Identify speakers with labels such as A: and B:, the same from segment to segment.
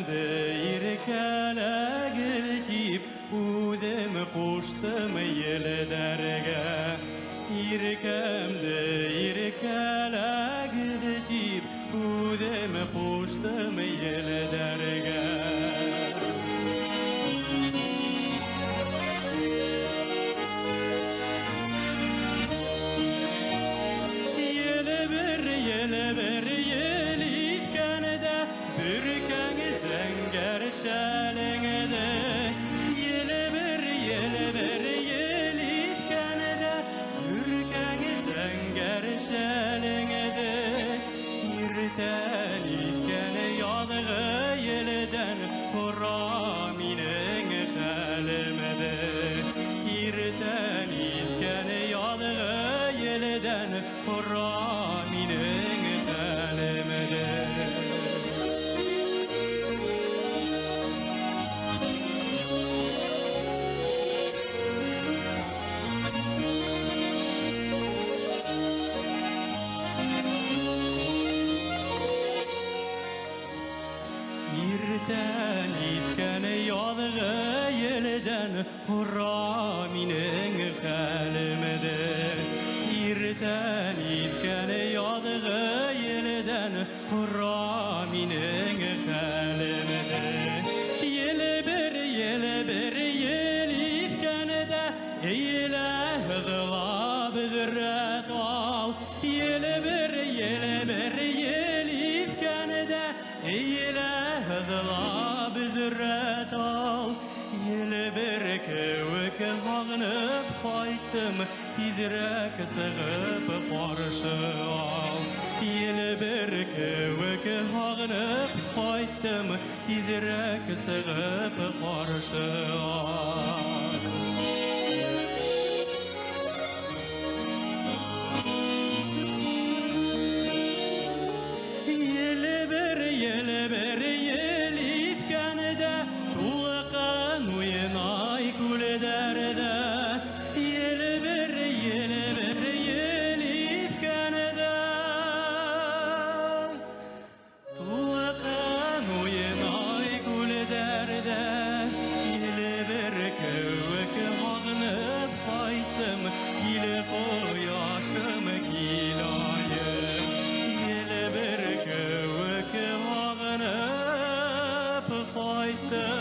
A: Yirkemde yirkele gidip udem koştum yelderge. Yirkemde yirkele gidip udem koştum yelderge. Yeleber yelitkende bürken zenger şalengede. Yeleber yelitkende bürken zenger şalengede. Yirten itkene yadğı yeleden horaminen halemede. Yirten itkene yadğı yeleden horaminen halemede. Yirten itkene yadğı yeleden horaminen halemede. Yirten itkene yadğı yeleden horaminen halemede. Yeleber yelitkene de eyle hıdla bidret al. Yeleber yelitkene de eyle hıdla bidret al. Yeleber kevk hağınıp qaytım tidirek sığıp qarşı al. Yeleber kevk hağınıp qaytım tidirek sığıp qarşı al. Yeleber yelitkene de tulqan uynay kulederde. Yeleber yelitkene de tulqan uynay kulederde. Yeleber kevk hağınıp qaytım kile qoyashım kilayım. Yeleber kevk hağınıp qaytım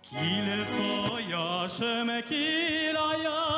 A: kile qoyashım kilayım.